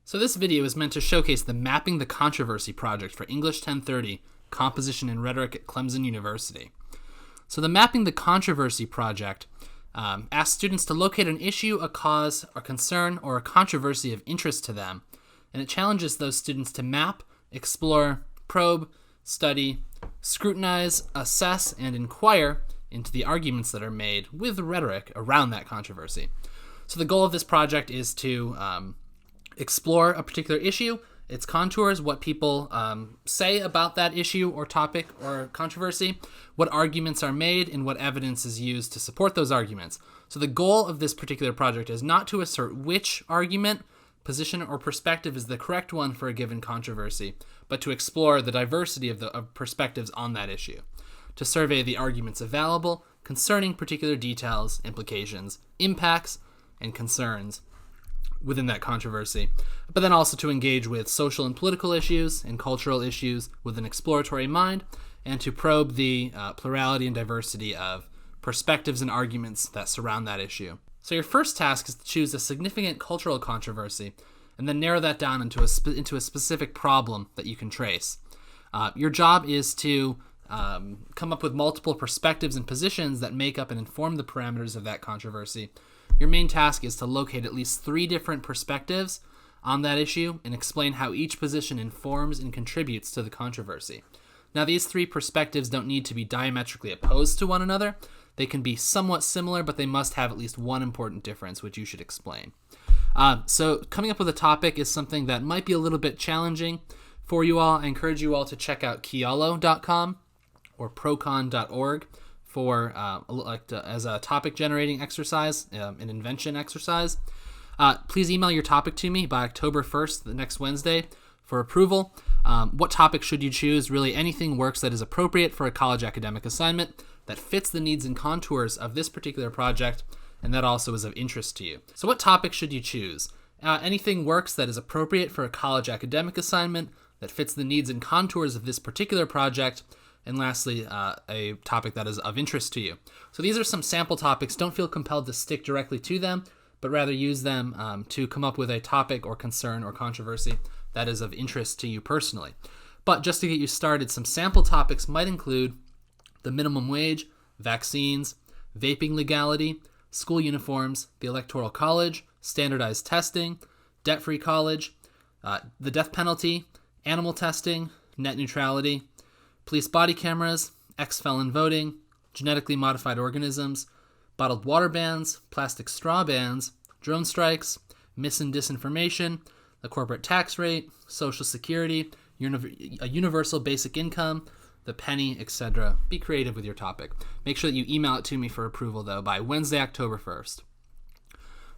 So this video is meant to showcase the Mapping the Controversy project for English 1030, Composition and Rhetoric at Clemson University. So the Mapping the Controversy project asks students to locate an issue, a cause, a concern, or a controversy of interest to them, and it challenges those students to map, explore, probe, study, scrutinize, assess, and inquire into the arguments that are made with rhetoric around that controversy. So the goal of this project is to explore a particular issue, its contours, what people say about that issue or topic or controversy, what arguments are made, and what evidence is used to support those arguments. So the goal of this particular project is not to assert which argument, position, or perspective is the correct one for a given controversy, but to explore the diversity of perspectives on that issue, to survey the arguments available concerning particular details, implications, impacts, and concerns within that controversy, but then also to engage with social and political issues and cultural issues with an exploratory mind, and to probe the plurality and diversity of perspectives and arguments that surround that issue. So your first task is to choose a significant cultural controversy and then narrow that down into a specific problem that you can trace. Your job is to come up with multiple perspectives and positions that make up and inform the parameters of that controversy. Your main task is to locate at least 3 different perspectives on that issue and explain how each position informs and contributes to the controversy. Now, these 3 perspectives don't need to be diametrically opposed to one another. They can be somewhat similar, but they must have at least one important difference, which you should explain. So coming up with a topic is something that might be a little bit challenging for you all. I encourage you all to check out Kialo.com or procon.org for as a topic generating exercise, an invention exercise. Please email your topic to me by October 1st, the next Wednesday, for approval. What topic should you choose? Really, anything works that is appropriate for a college academic assignment, that fits the needs and contours of this particular project, and that also is of interest to you. So what topic should you choose? Anything works that is appropriate for a college academic assignment, that fits the needs and contours of this particular project, and lastly, a topic that is of interest to you. So these are some sample topics. Don't feel compelled to stick directly to them, but rather use them to come up with a topic or concern or controversy that is of interest to you personally. But just to get you started, some sample topics might include the minimum wage, vaccines, vaping legality, school uniforms, the Electoral College, standardized testing, debt-free college, the death penalty, animal testing, net neutrality, police body cameras, ex-felon voting, genetically modified organisms, bottled water bans, plastic straw bans, drone strikes, mis and disinformation, the corporate tax rate, Social Security, a universal basic income, the penny, etc. Be creative with your topic. Make sure that you email it to me for approval, though, by Wednesday, October 1st.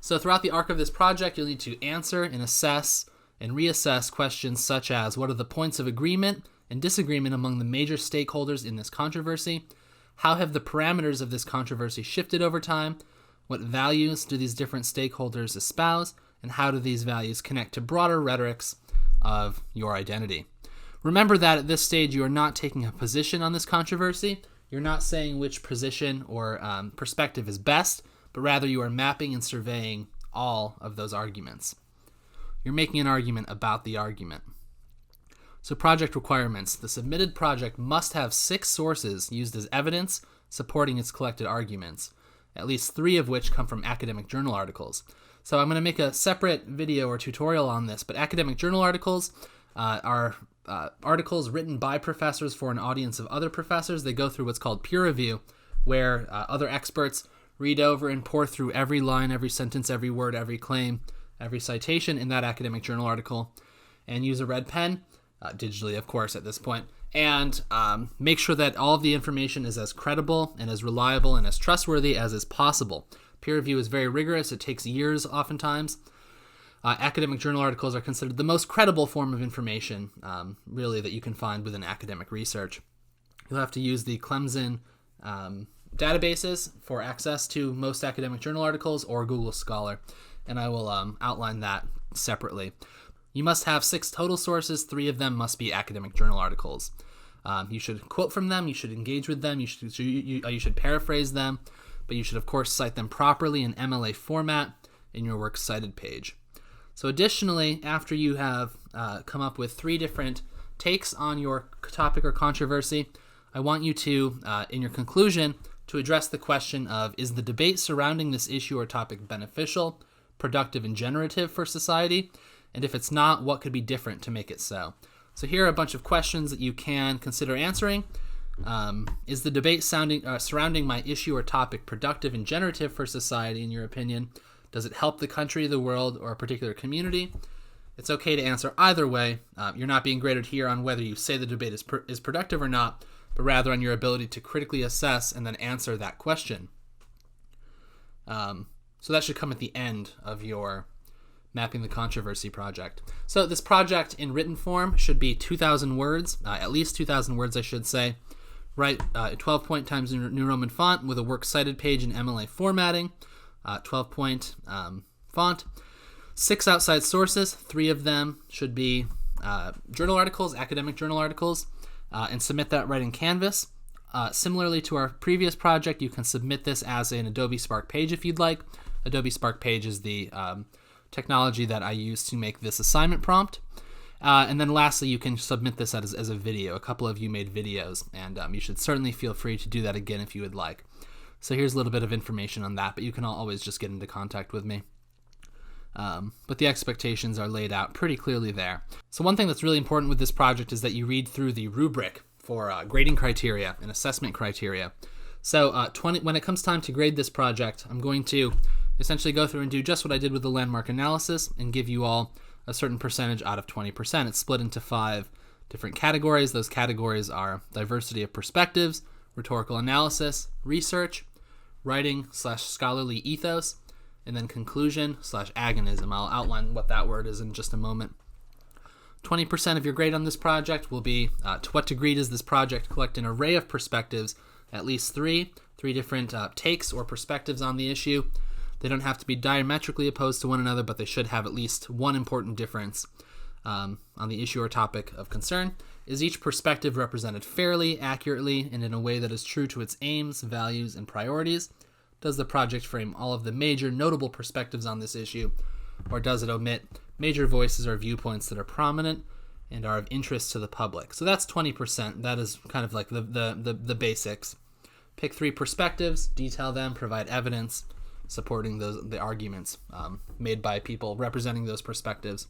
So throughout the arc of this project, you'll need to answer and assess and reassess questions such as, what are the points of agreement and disagreement among the major stakeholders in this controversy? How have the parameters of this controversy shifted over time? What values do these different stakeholders espouse? And how do these values connect to broader rhetorics of your identity? Remember that at this stage, you are not taking a position on this controversy. You're not saying which position or perspective is best, but rather you are mapping and surveying all of those arguments. You're making an argument about the argument. So project requirements. The submitted project must have 6 sources used as evidence supporting its collected arguments, at least 3 of which come from academic journal articles. So I'm going to make a separate video or tutorial on this, but academic journal articles are articles written by professors for an audience of other professors. They go through what's called peer review, where other experts read over and pore through every line, every sentence, every word, every claim, every citation in that academic journal article, and use a red pen, digitally, of course, at this point, and make sure that all of the information is as credible and as reliable and as trustworthy as is possible. Peer review is very rigorous. It takes years oftentimes. Academic journal articles are considered the most credible form of information, really, that you can find within academic research. You'll have to use the Clemson databases for access to most academic journal articles or Google Scholar, and I will outline that separately. You must have 6 total sources. 3 of them must be academic journal articles. You should quote from them. You should engage with them. You should paraphrase them, but you should, of course, cite them properly in MLA format in your works cited page. So additionally, after you have come up with 3 different takes on your topic or controversy, I want you to, in your conclusion, to address the question of, is the debate surrounding this issue or topic beneficial, productive, and generative for society? And if it's not, what could be different to make it so? So here are a bunch of questions that you can consider answering. Is the debate surrounding my issue or topic productive and generative for society, in your opinion? Does it help the country, the world, or a particular community? It's okay to answer either way. You're not being graded here on whether you say the debate is productive or not, but rather on your ability to critically assess and then answer that question. So that should come at the end of your Mapping the Controversy project. So this project in written form should be 2,000 words, at least 2,000 words, I should say. Write 12-point Times New Roman font with a works cited page in MLA formatting, 12-point font. 6 outside sources, 3 of them should be journal articles, academic journal articles, and submit that right in Canvas. Similarly to our previous project, you can submit this as an Adobe Spark page if you'd like. Adobe Spark page is the technology that I use to make this assignment prompt. And then lastly, you can submit this as a video. A couple of you made videos, and you should certainly feel free to do that again if you would like. So here's a little bit of information on that, but you can always just get into contact with me. But the expectations are laid out pretty clearly there. So one thing that's really important with this project is that you read through the rubric for grading criteria and assessment criteria. So when it comes time to grade this project, I'm going to essentially go through and do just what I did with the landmark analysis and give you all a certain percentage out of 20%. It's split into 5 different categories. Those categories are diversity of perspectives, rhetorical analysis, research, writing/scholarly ethos, and then conclusion/agonism. I'll outline what that word is in just a moment. 20% of your grade on this project will be to what degree does this project collect an array of perspectives, at least 3 different takes or perspectives on the issue. They don't have to be diametrically opposed to one another, but they should have at least one important difference on the issue or topic of concern. Is each perspective represented fairly, accurately, and in a way that is true to its aims, values, and priorities? Does the project frame all of the major notable perspectives on this issue, or does it omit major voices or viewpoints that are prominent and are of interest to the public? So that's 20%. That is kind of like the basics. Pick 3 perspectives, detail them, provide evidence supporting the arguments made by people representing those perspectives.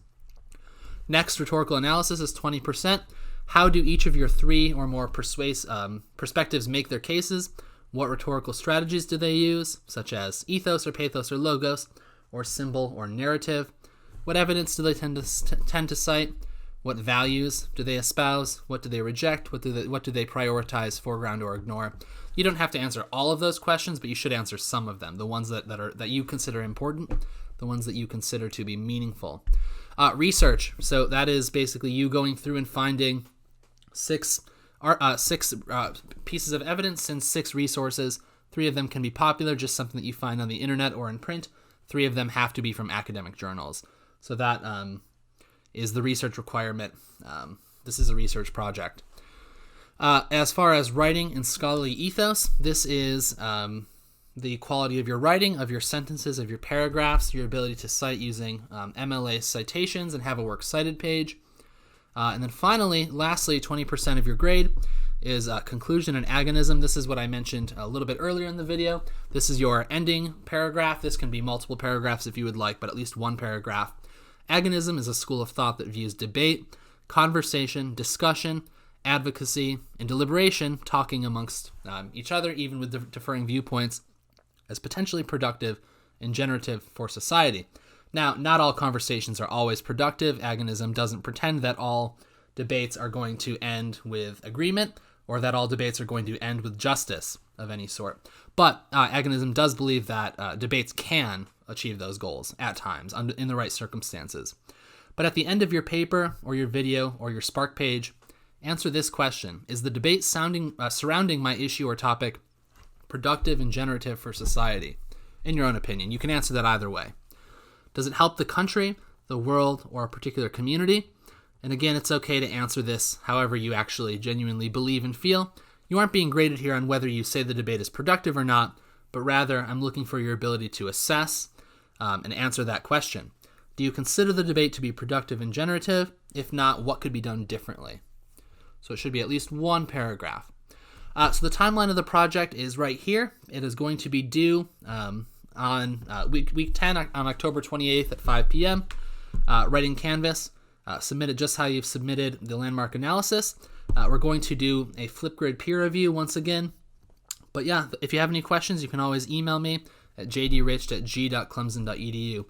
Next, rhetorical analysis is 20%. How do each of your 3 or more perspectives make their cases? What rhetorical strategies do they use, such as ethos or pathos or logos, or symbol or narrative? What evidence do they tend to cite? What values do they espouse? What do they reject? What do they prioritize, foreground, or ignore? You don't have to answer all of those questions, but you should answer some of them, the ones that you consider important, the ones that you consider to be meaningful. Research. So that is basically you going through and finding 6 pieces of evidence and 6 resources. 3 of them can be popular, just something that you find on the internet or in print. 3 of them have to be from academic journals. So that is the research requirement. This is a research project. As far as writing and scholarly ethos, this is the quality of your writing, of your sentences, of your paragraphs, your ability to cite using MLA citations and have a works cited page. And then finally, lastly, 20% of your grade is conclusion and agonism. This is what I mentioned a little bit earlier in the video. This is your ending paragraph. This can be multiple paragraphs if you would like, but at least one paragraph. Agonism is a school of thought that views debate, conversation, discussion, advocacy, and deliberation, talking amongst each other, even with differing viewpoints, as potentially productive and generative for society. Now, not all conversations are always productive. Agonism doesn't pretend that all debates are going to end with agreement or that all debates are going to end with justice of any sort. But agonism does believe that debates can achieve those goals at times in the right circumstances. But at the end of your paper or your video or your Spark page, answer this question. Is the debate surrounding my issue or topic productive and generative for society? In your own opinion, you can answer that either way. Does it help the country, the world, or a particular community? And again, it's okay to answer this however you actually genuinely believe and feel. You aren't being graded here on whether you say the debate is productive or not, but rather I'm looking for your ability to assess and answer that question. Do you consider the debate to be productive and generative? If not, what could be done differently? So it should be at least one paragraph. So the timeline of the project is right here. It is going to be due on week 10 on October 28th at 5 p.m. Writing Canvas. Submit it just how you've submitted the landmark analysis. We're going to do a Flipgrid peer review once again. But yeah, if you have any questions, you can always email me at jdrich@g.clemson.edu.